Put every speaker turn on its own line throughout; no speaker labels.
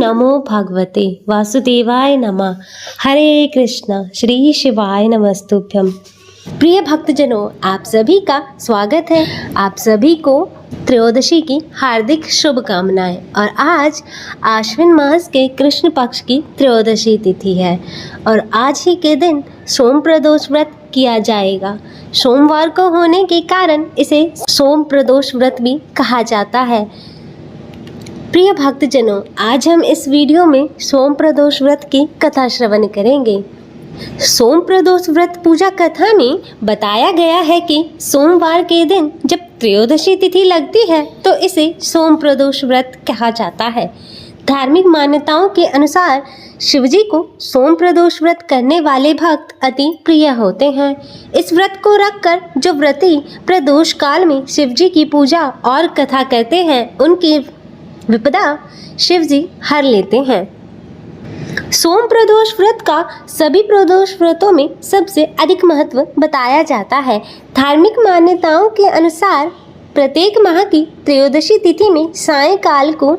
नमो भगवते वासुदेवाय नमः। हरे कृष्णा श्री शिवाय नमस्तुभ्यम। प्रिय भक्तजनों, आप सभी का स्वागत है। आप सभी को त्रयोदशी की हार्दिक शुभकामनाएं। और आज आश्विन मास के कृष्ण पक्ष की त्रयोदशी तिथि है और आज ही के दिन सोम प्रदोष व्रत किया जाएगा। सोमवार को होने के कारण इसे सोम प्रदोष व्रत भी कहा जाता है। प्रिय भक्तजनों, आज हम इस वीडियो में सोम प्रदोष व्रत की कथा श्रवण करेंगे। सोम प्रदोष व्रत पूजा कथा में बताया गया है कि सोमवार के दिन जब त्रयोदशी तिथि लगती है तो इसे सोम प्रदोष व्रत कहा जाता है। धार्मिक मान्यताओं के अनुसार शिवजी को सोम प्रदोष व्रत करने वाले भक्त अति प्रिय होते हैं। इस व्रत को रखकर जो व्रती प्रदोष काल में शिवजी की पूजा और कथा करते हैं उनकी विपदा शिवजी हर लेते हैं। सोम प्रदोष व्रत का सभी प्रदोष व्रतों में सबसे अधिक महत्व बताया जाता है। धार्मिक मान्यताओं के अनुसार प्रत्येक माह की त्रयोदशी तिथि में सायंकाल को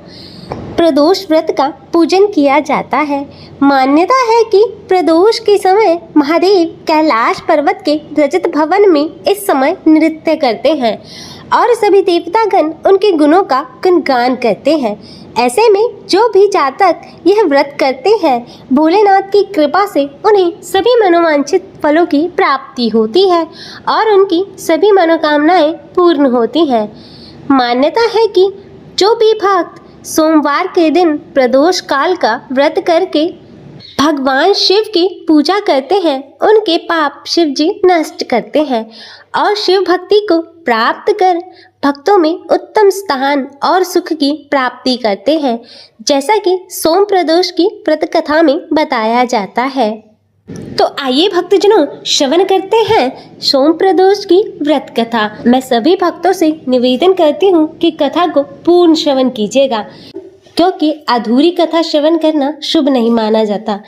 प्रदोष व्रत का पूजन किया जाता है। मान्यता है कि प्रदोष के समय महादेव कैलाश पर्वत के रजत भवन में इस समय नृत्य करते हैं और सभी देवतागण उनके गुणों का गुणगान करते हैं। ऐसे में जो भी जातक यह व्रत करते हैं, भोलेनाथ की कृपा से उन्हें सभी मनोवांछित फलों की प्राप्ति होती है और उनकी सभी मनोकामनाएं पूर्ण होती हैं। मान्यता है कि जो भी भक्त सोमवार के दिन प्रदोष काल का व्रत करके भगवान शिव की पूजा करते हैं, उनके पाप शिवजी नष्ट करते हैं और शिव भक्ति को प्राप्त कर भक्तों में उत्तम स्थान और सुख की प्राप्ति करते हैं, जैसा कि सोम प्रदोष की व्रत कथा में बताया जाता है। तो आइए भक्तजनों, श्रवण करते हैं सोम प्रदोष की व्रत कथा। मैं सभी भक्तों से निवेदन करती हूँ कि कथा को पूर्ण श्रवण कीजिएगा, क्योंकि अधूरी कथा श्रवण करना शुभ नहीं माना जाता।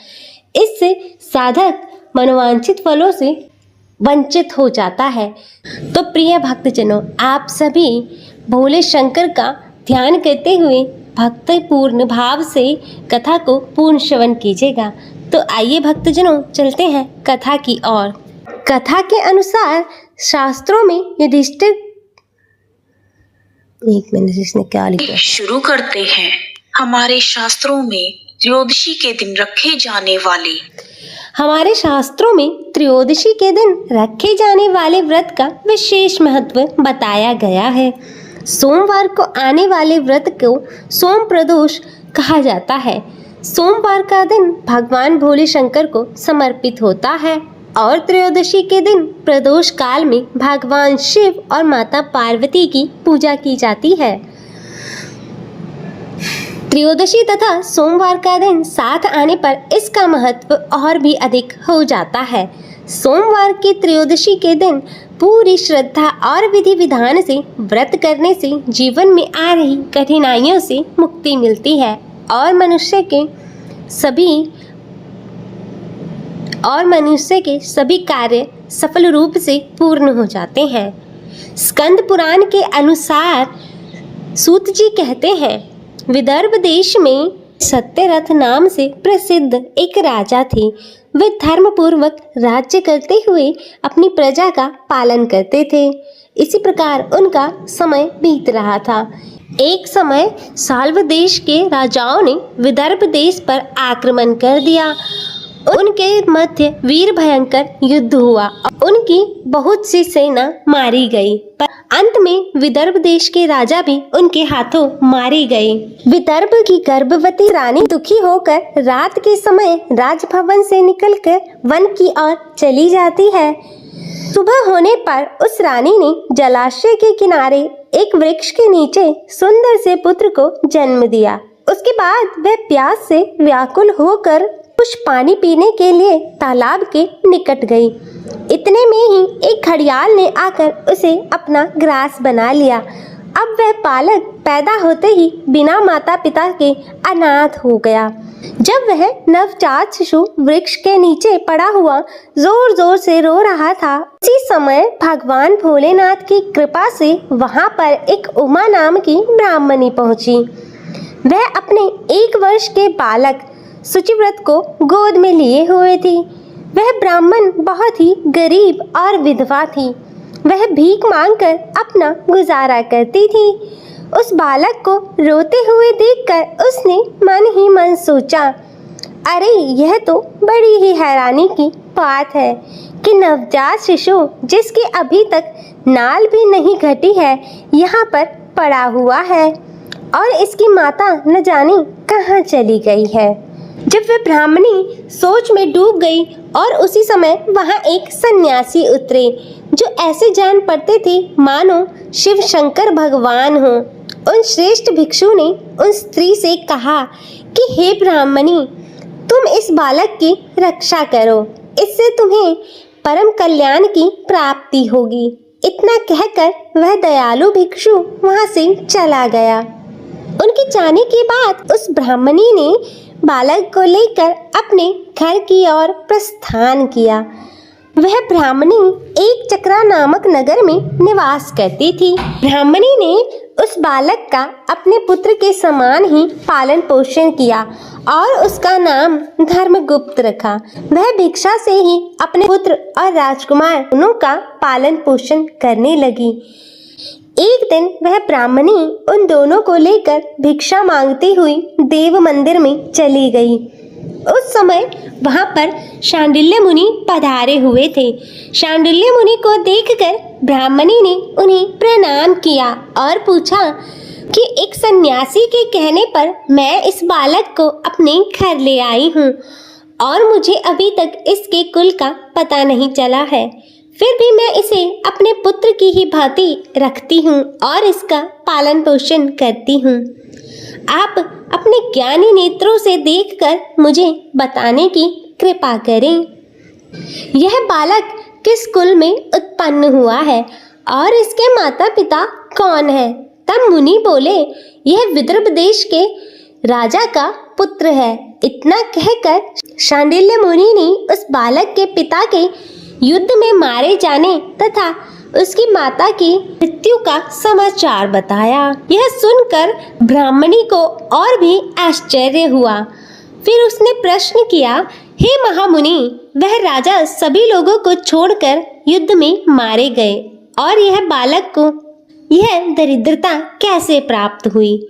इससे साधक मनोवांछित फलों से वंचित हो जाता है। तो प्रिय भक्तजनों, आप सभी भोले शंकर का ध्यान करते हुए भक्तिपूर्ण भाव से कथा को पूर्ण श्रवण कीजिएगा। तो आइए भक्तजनों, चलते हैं कथा की ओर। कथा के अनुसार शास्त्रों में युधिष्ठिर, एक मिनट, इसने क्या लिखा?
शुरू करते हैं। हमारे शास्त्रों में त्रयोदशी के दिन रखे जाने वाले व्रत का विशेष महत्व बताया गया है। सोमवार को आने वाले व्रत को सोम प्रदोष कहा जाता है। सोमवार का दिन भगवान भोले शंकर को समर्पित होता है और त्रयोदशी के दिन प्रदोष काल में भगवान शिव और माता पार्वती की पूजा की जाती है। त्रयोदशी तथा सोमवार का दिन साथ आने पर इसका महत्व और भी अधिक हो जाता है। सोमवार की त्रयोदशी के दिन पूरी श्रद्धा और विधि विधान से व्रत करने से जीवन में आ रही कठिनाइयों से मुक्ति मिलती है और मनुष्य के सभी कार्य सफल रूप से पूर्ण हो जाते हैं। स्कंद पुराण के अनुसार सूत जी कहते हैं, विदर्भ देश में सत्यरथ नाम से प्रसिद्ध एक राजा थे। वे धर्म पूर्वक राज्य करते हुए अपनी प्रजा का पालन करते थे। इसी प्रकार उनका समय बीत रहा था। एक समय साल्व देश के राजाओं ने विदर्भ देश पर आक्रमण कर दिया। उनके मध्य वीर भयंकर युद्ध हुआ। उनकी बहुत सी सेना मारी गई, पर अंत में विदर्भ देश के राजा भी उनके हाथों मारे गए। विदर्भ की गर्भवती रानी दुखी होकर रात के समय राजभवन से निकलकर वन की ओर चली जाती है। सुबह होने पर उस रानी ने जलाशय के किनारे एक वृक्ष के नीचे सुंदर से पुत्र को जन्म दिया। उसके बाद वह प्यास से व्याकुल होकर कुछ पानी पीने के लिए तालाब के निकट गई। इतने में ही एक घड़ियाल ने आकर उसे अपना ग्रास बना लिया। अब वह बालक पैदा होते ही बिना माता पिता के अनाथ हो गया। जब वह नवजात शिशु वृक्ष के नीचे पड़ा हुआ जोर जोर से रो रहा था, उसी समय भगवान भोलेनाथ की कृपा से वहां पर एक उमा नाम की ब्राह्मणी पहुंची। वह अपने 1 वर्ष वर्ष के बालक शुचिव्रत को गोद में लिए हुए थी। वह ब्राह्मण बहुत ही गरीब और विधवा थी। वह भीख मांगकर अपना गुजारा करती थी। उस बालक को रोते हुए देखकर उसने मन ही मन सोचा, अरे यह तो बड़ी ही हैरानी की बात है कि नवजात शिशु जिसकी अभी तक नाल भी नहीं घटी है यहाँ पर पड़ा हुआ है और इसकी माता न जाने कहाँ चली गई है। जब वह ब्राह्मणी सोच में डूब गई और उसी समय वहाँ एक सन्यासी उतरे जो ऐसे जान पड़ते थे मानो शिव शंकर भगवान हो। उन श्रेष्ठ भिक्षु ने उन स्त्री से कहा कि हे ब्राह्मणी, तुम इस बालक की रक्षा करो, इससे तुम्हें परम कल्याण की प्राप्ति होगी। इतना कहकर वह दयालु भिक्षु वहाँ से चला गया। उनके जाने के बाद उस ब्राह्मणी ने बालक को लेकर अपने घर की ओर प्रस्थान किया। वह ब्राह्मणी एक चक्रा नामक नगर में निवास करती थी। ब्राह्मणी ने उस बालक का अपने पुत्र के समान ही पालन पोषण किया और उसका नाम धर्मगुप्त रखा। वह भिक्षा से ही अपने पुत्र और राजकुमार दोनों का पालन पोषण करने लगी। एक दिन वह ब्राह्मणी उन दोनों को लेकर भिक्षा मांगती हुई देव मंदिर में चली गई। उस समय वहां पर शांडिल्य मुनि पधारे हुए थे। शांडिल्य मुनि को देखकर ब्राह्मणी ने उन्हें प्रणाम किया और पूछा कि एक सन्यासी के कहने पर मैं इस बालक को अपने घर ले आई हूँ और मुझे अभी तक इसके कुल का पता नहीं चला है, फिर भी मैं इसे अपने पुत्र की ही भांति रखती हूँ और इसका पालन पोषण करती हूँ। आप अपने ज्ञानी नेत्रों से देखकर मुझे बताने की कृपा करें। यह बालक किस कुल में उत्पन्न हुआ है और इसके माता पिता कौन है? तब मुनि बोले, यह विदर्भ देश के राजा का पुत्र है। इतना कहकर शांडिल्य मुनि ने उस बालक के पिता के युद्ध में मारे जाने तथा उसकी माता की मृत्यु का समाचार बताया। यह सुनकर ब्राह्मणी को और भी आश्चर्य हुआ। फिर उसने प्रश्न किया, हे महामुनि, वह राजा सभी लोगों को छोड़कर युद्ध में मारे गए और यह बालक को यह दरिद्रता कैसे प्राप्त हुई?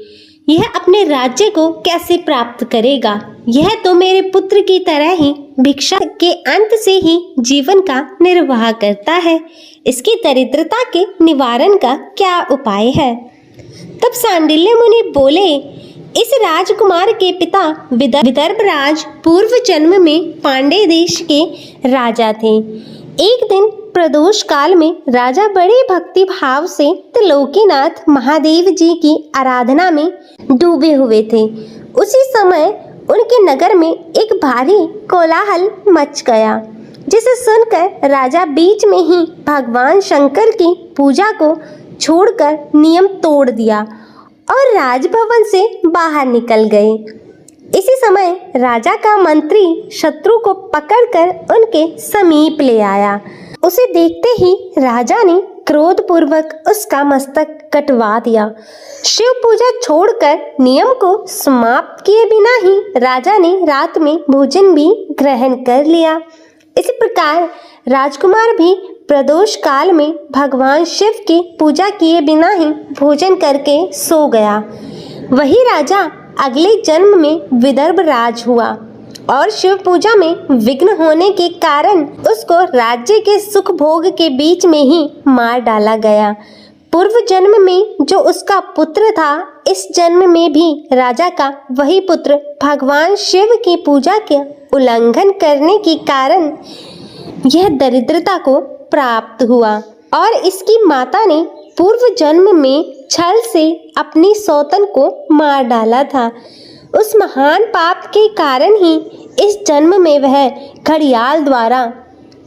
यह अपने राज्य को कैसे प्राप्त करेगा? यह तो मेरे पुत्र की तरह ही भिक्षा के अंत से ही जीवन का निर्वाह करता है। इसकी दरिद्रता के निवारण का क्या उपाय है? तब शांडिल्य मुनि बोले, इस राजकुमार के पिता विदर्भ राज पूर्व जन्म में पांडे देश के राजा थे। एक दिन प्रदोष काल में राजा बड़े भक्ति भाव से त्रिलोकीनाथ महादेव जी की आराधना में डूबे हुए थे। उसी समय उनके नगर में एक भारी कोलाहल मच गया, जिसे सुनकर राजा बीच में ही भगवान शंकर की पूजा को छोड़कर नियम तोड़ दिया और राजभवन से बाहर निकल गए। इसी समय राजा का मंत्री शत्रु को पकड़कर उनके समीप ले आया। उसे देखते ही राजा ने क्रोधपूर्वक उसका मस्तक कटवा दिया। शिव पूजा छोड़कर नियम को समाप्त किए बिना ही राजा ने रात में भोजन भी ग्रहण कर लिया। इसी प्रकार राजकुमार भी प्रदोष काल में भगवान शिव की पूजा किए बिना ही भोजन करके सो गया। वही राजा अगले जन्म में विदर्भ राज हुआ और शिव पूजा में विघ्न होने के कारण उसको राज्य के सुख भोग के बीच में ही मार डाला गया। पूर्व जन्म में जो उसका पुत्र था, इस जन्म में भी राजा का वही पुत्र भगवान शिव की पूजा के उल्लंघन करने के कारण यह दरिद्रता को प्राप्त हुआ और इसकी माता ने पूर्व जन्म में छल से अपनी सौतन को मार डाला था। उस महान पाप के कारण ही इस जन्म में वह घड़ियाल द्वारा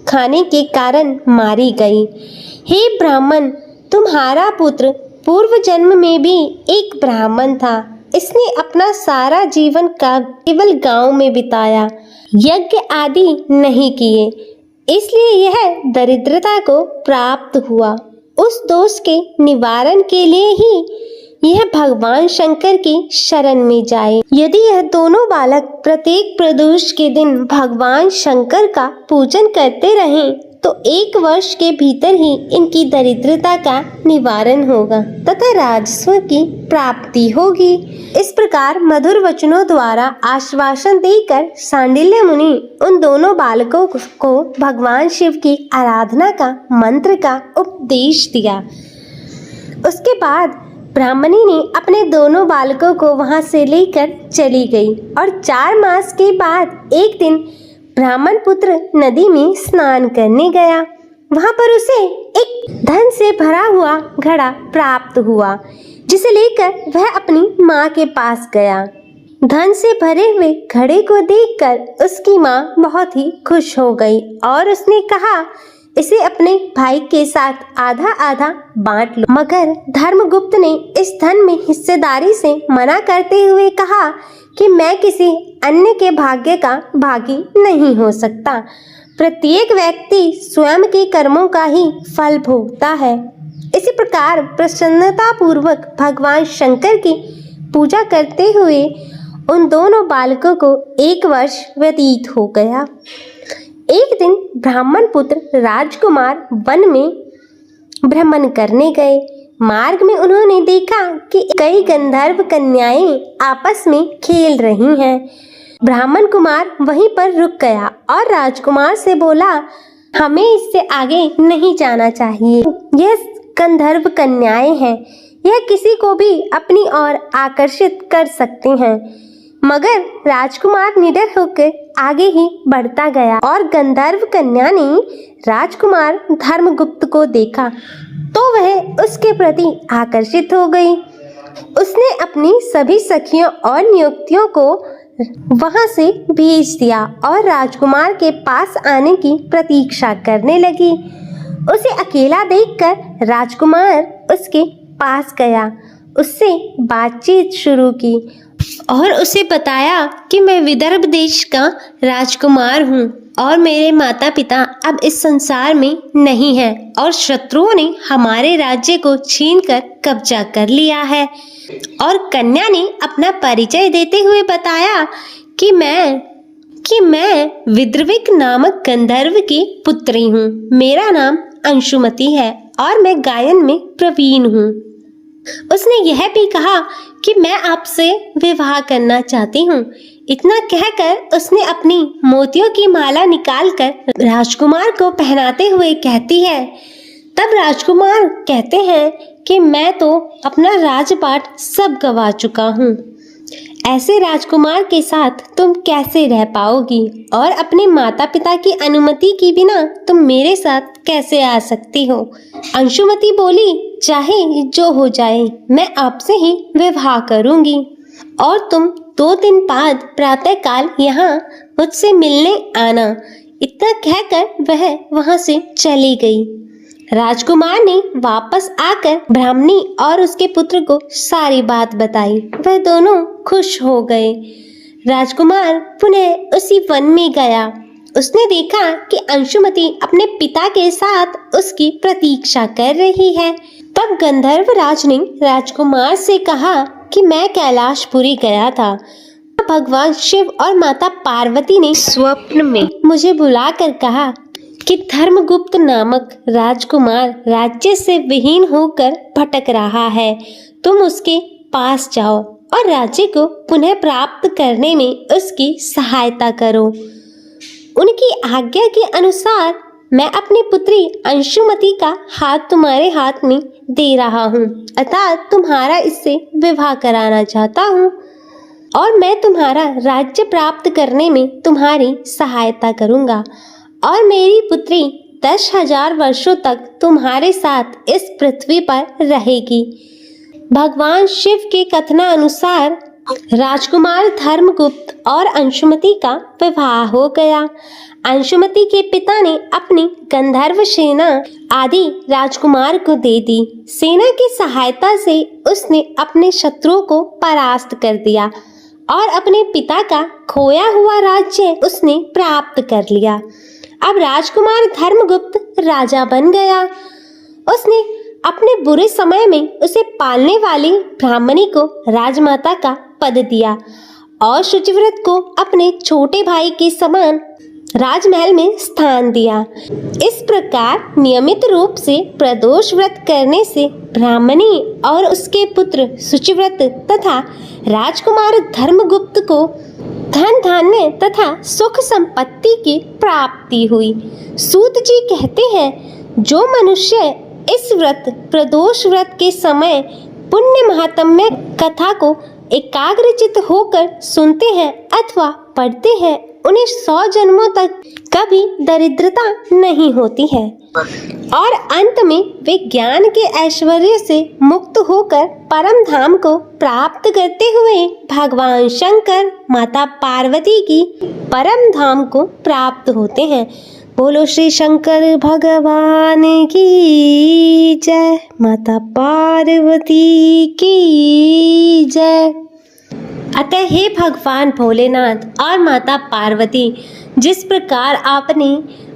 खाने के कारण मारी गई। हे ब्राह्मण, तुम्हारा पुत्र पूर्व जन्म में भी एक ब्राह्मण था। इसने अपना सारा जीवन का केवल गांव में बिताया, यज्ञ आदि नहीं किए, इसलिए यह दरिद्रता को प्राप्त हुआ। उस दोष के निवारण के लिए ही यह भगवान शंकर की शरण में जाए। यदि यह दोनों बालक प्रत्येक प्रदोष के दिन भगवान शंकर का पूजन करते रहें तो 1 वर्ष के भीतर ही इनकी दरिद्रता का निवारण होगा तथा राजस्व की प्राप्ति होगी। इस प्रकार मधुर वचनों द्वारा आश्वासन देकर सांडिल्य मुनि उन दोनों बालकों को भगवान शिव की आराधना का मंत्र का उपदेश दिया। उसके बाद ब्राह्मणी ने अपने दोनों बालकों को वहां से लेकर चली गई और 4 मास के बाद एक दिन ब्राह्मण पुत्र नदी में स्नान करने गया। वहां पर उसे एक धन से भरा हुआ घड़ा प्राप्त हुआ, जिसे लेकर वह अपनी माँ के पास गया। धन से भरे हुए घड़े को देखकर उसकी माँ बहुत ही खुश हो गई और उसने कहा, इसे अपने भाई के साथ आधा आधा बांट लो। मगर धर्मगुप्त ने इस धन में हिस्सेदारी से मना करते हुए कहा कि मैं किसी अन्य के भाग्य का भागी नहीं हो सकता। प्रत्येक व्यक्ति स्वयं के कर्मों का ही फल भोगता है। इसी प्रकार प्रसन्नता पूर्वक भगवान शंकर की पूजा करते हुए उन दोनों बालकों को 1 वर्ष व्यतीत हो गया। एक दिन ब्राह्मण पुत्र राजकुमार वन में भ्रमण करने गए। मार्ग में उन्होंने देखा कि कई गंधर्व कन्याएं आपस में खेल रही हैं। ब्राह्मण कुमार वहीं पर रुक गया और राजकुमार से बोला, हमें इससे आगे नहीं जाना चाहिए। यह गंधर्व कन्याएं हैं, यह किसी को भी अपनी ओर आकर्षित कर सकते हैं। मगर राजकुमार निडर होकर आगे ही बढ़ता गया और गंधर्व कन्या ने राजकुमार धर्मगुप्त को देखा तो वह उसके प्रति आकर्षित हो गई। उसने अपनी सभी सखियों और नियुक्तियों को वहां से भेज दिया और राजकुमार के पास आने की प्रतीक्षा करने लगी। उसे अकेला देखकर राजकुमार उसके पास गया, उससे बातचीत शुरू की और उसे बताया कि मैं विदर्भ देश का राजकुमार हूँ और मेरे माता पिता अब इस संसार में नहीं हैं और शत्रुओं ने हमारे राज्य को छीनकर कब्जा कर लिया है। और कन्या ने अपना परिचय देते हुए बताया कि मैं विद्रविक नामक गंधर्व की पुत्री हूँ। मेरा नाम अंशुमति है और मैं गायन में प्रवीण हूँ। उसने यह भी कहा कि मैं आपसे विवाह करना चाहती हूँ। इतना कहकर उसने अपनी मोतियों की माला निकालकर राजकुमार को पहनाते हुए कहती है। तब राजकुमार कहते हैं कि मैं तो अपना राजपाट सब गवा चुका हूँ। ऐसे राजकुमार के साथ तुम कैसे रह पाओगी और अपने माता पिता की अनुमति के बिना तुम मेरे साथ कैसे आ सकती हो? अंशुमति बोली, चाहे जो हो जाए मैं आपसे ही विवाह करूंगी और तुम 2 दिन बाद प्रातःकाल यहाँ मुझसे मिलने आना। इतना कहकर वह वहां से चली गई। राजकुमार ने वापस आकर ब्राह्मणी और उसके पुत्र को सारी बात बताई। वह दोनों खुश हो गए। राजकुमार पुनः उसी वन में गया। उसने देखा कि अंशुमति अपने पिता के साथ उसकी प्रतीक्षा कर रही है। तब गंधर्व राज ने राजकुमार से कहा कि मैं कैलाशपुरी गया था। भगवान शिव और माता पार्वती ने स्वप्न में मुझे बुलाकर कहा कि धर्मगुप्त नामक राजकुमार राज्य से विहीन होकर भटक रहा है। तुम उसके पास जाओ और राज्य को पुनः प्राप्त करने में उसकी सहायता करो। उनकी आज्ञा के अनुसार मैं अपनी पुत्री अंशुमति का हाथ तुम्हारे हाथ में दे रहा हूँ, अर्थात तुम्हारा इससे विवाह कराना चाहता हूँ और मैं तुम्हारा राज्य प्राप्त करने में तुम्हारी सहायता करूँगा और मेरी पुत्री 10,000 वर्षों तक तुम्हारे साथ इस पृथ्वी पर रहेगी। भगवान शिव के कथनानुसार राजकुमार धर्मगुप्त और अंशुमति का विवाह हो गया। अंशुमति के पिता ने अपनी गंधर्व सेना आदि राजकुमार को दे दी। सेना की सहायता से उसने अपने शत्रुओं को परास्त कर दिया और अपने पिता का खोया हुआ राज्य उसने प्राप्त कर लिया। अब राजकुमार धर्मगुप्त राजा बन गया। उसने अपने बुरे समय में उसे पालने वाली ब्राह्मणी को राजमाता का पद दिया और शुचिव्रत को अपने छोटे भाई के समान राजमहल में स्थान दिया। इस प्रकार नियमित रूप से प्रदोष व्रत करने से ब्राह्मणी और उसके पुत्र शुचिव्रत तथा राजकुमार धर्मगुप्त को धन धान्य तथा सुख संपत्ति की प्राप्ति हुई। सूत जी कहते हैं, जो मनुष्य इस व्रत प्रदोष व्रत के समय पुण्य महात्म्य कथा को एकाग्रचित होकर सुनते हैं अथवा पढ़ते हैं, उन्हें 100 जन्मों तक कभी दरिद्रता नहीं होती है और अंत में वे ज्ञान के ऐश्वर्य से मुक्त होकर परम धाम को प्राप्त करते हुए भगवान शंकर माता पार्वती की परम धाम को प्राप्त होते हैं। बोलो श्री शंकर भगवान की जय, माता पार्वती की जय। अतः हे भगवान भोलेनाथ और माता पार्वती, जिस प्रकार आपने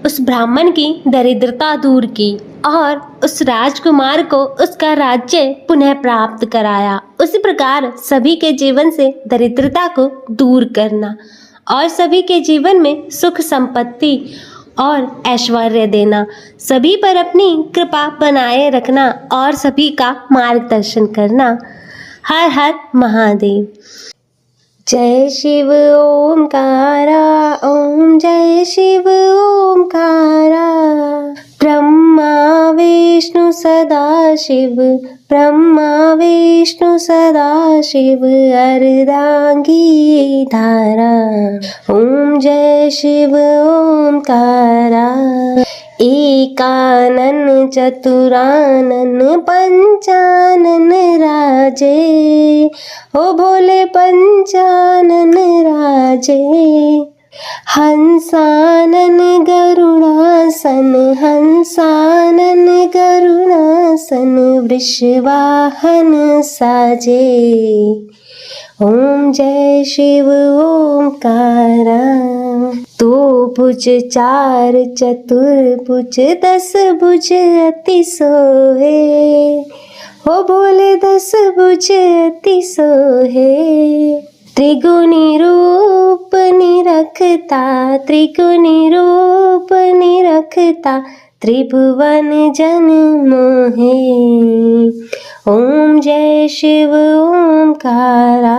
उस ब्राह्मण की दरिद्रता दूर की और उस राजकुमार को उसका राज्य पुनः प्राप्त कराया, उसी प्रकार सभी के जीवन से दरिद्रता को दूर करना और सभी के जीवन में सुख संपत्ति और ऐश्वर्य देना, सभी पर अपनी कृपा बनाए रखना और सभी का मार्गदर्शन करना। हर हर महादेव। जय शिव ओमकारा, ओम जय शिव ओमकारा। ब्रह्मा विष्णु सदा शिव, ब्रह्मा विष्णु सदा शिव, अर्धांगी धारा। ओम जय शिव ओमकारा। एकानन चतुरानन पंचानन राजे, ओ भोले पंचानन राजे। हंसानन गरुड़ासन, हंसानन गरुड़ासन, वृषवाहन साजे। ओम जय शिव ओमकारा। 2 भुज 4 चतुर्भुज 10 भुज अति सोहे, हो भोले 10 भुज अति सोहे। त्रिगुणी रूप निरखता, त्रिगुणी रूप निरखता, त्रिभुवन जन मोहे। ओम जय शिव ओमकारा।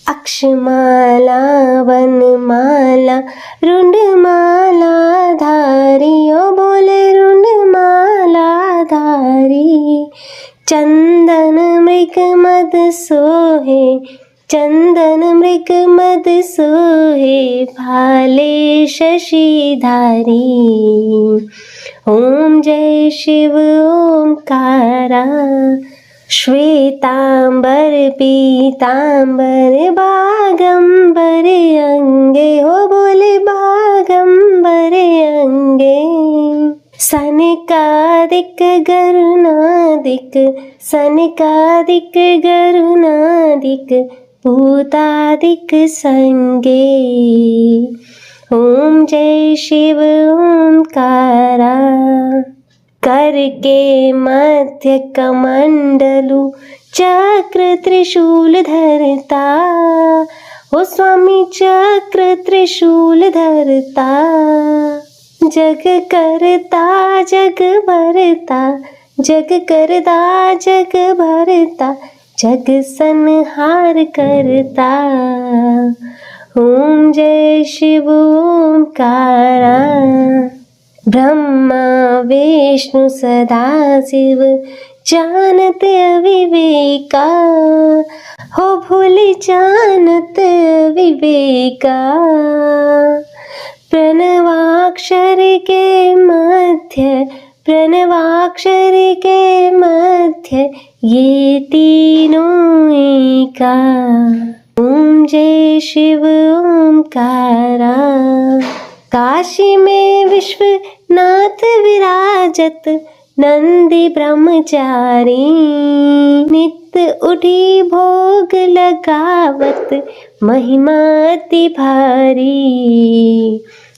अक्षमाला वनमाला रुंडमाला धारी, ओ बोले रुंडमाला धारी। चंदन मृग मद सोहे, चंदन मृग मद सोहे, भाले शशिधारी। ओम जय शिव ओमकारा। श्वेतांबर पीतांबर बागंबर अंगे, हो बोले बागंबर अंगे। सनकादिक गरुणादिक, सनकादिक गरुणादिक, भूतादिक संगे। ओम जय शिव ओमकारा। करके मध्य कमंडलु चक्र त्रिशूल धरता, ओ स्वामी चक्र त्रिशूल धरता। जग करता जग भरता, जग करता जग भरता, जग संहार करता। ओम जय शिव ओमकारा। ब्रह्मा विष्णु सदा शिव, जानत अविवेका, हो भोले जानत विवेका। प्रणवाक्षर के मध्य, प्रणवाक्षर के मध्य, ये तीनों एका। ओम जय शिव ओमकारा। काशी में विश्वनाथ विराजत, नंदी ब्रह्मचारी। नित्य उठी भोग लगावत, महिमा अति भारी।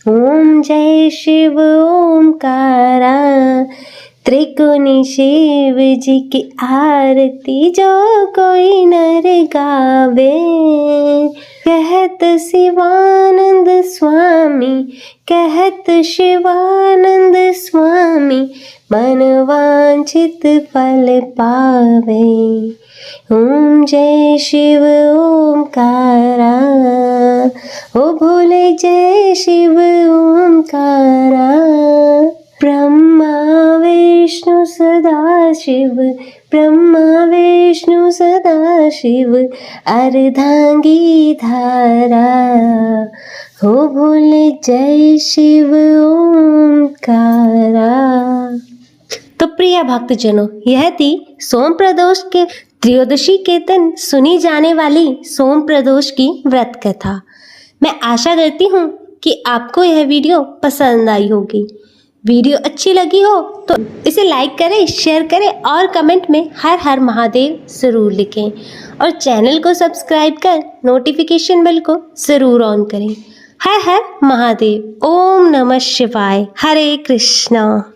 ओम जय शिव ओमकारा। त्रिकोणी शिव जी की आरती जो कोई नर गावे, कहत शिवानंद स्वामी, कहत शिवानंद स्वामी, मन वांछित फल पावे। ओम जय शिव ओमकारा, ओ भोले जय शिव ओमकारा। ब्रह्मा विष्णु सदा शिव, ब्रह्मा विष्णु सदा शिव, अर्धांगी धारा, हो भोले जय शिव ओमकारा।
तो प्रिय भक्तजनों, यह थी सोम प्रदोष के त्रयोदशी के दिन सुनी जाने वाली सोम प्रदोष की व्रत कथा। मैं आशा करती हूँ कि आपको यह वीडियो पसंद आई होगी। वीडियो अच्छी लगी हो तो इसे लाइक करें, शेयर करें और कमेंट में हर हर महादेव ज़रूर लिखें और चैनल को सब्सक्राइब कर नोटिफिकेशन बेल को ज़रूर ऑन करें। हर हर महादेव। ओम नमः शिवाय। हरे कृष्णा।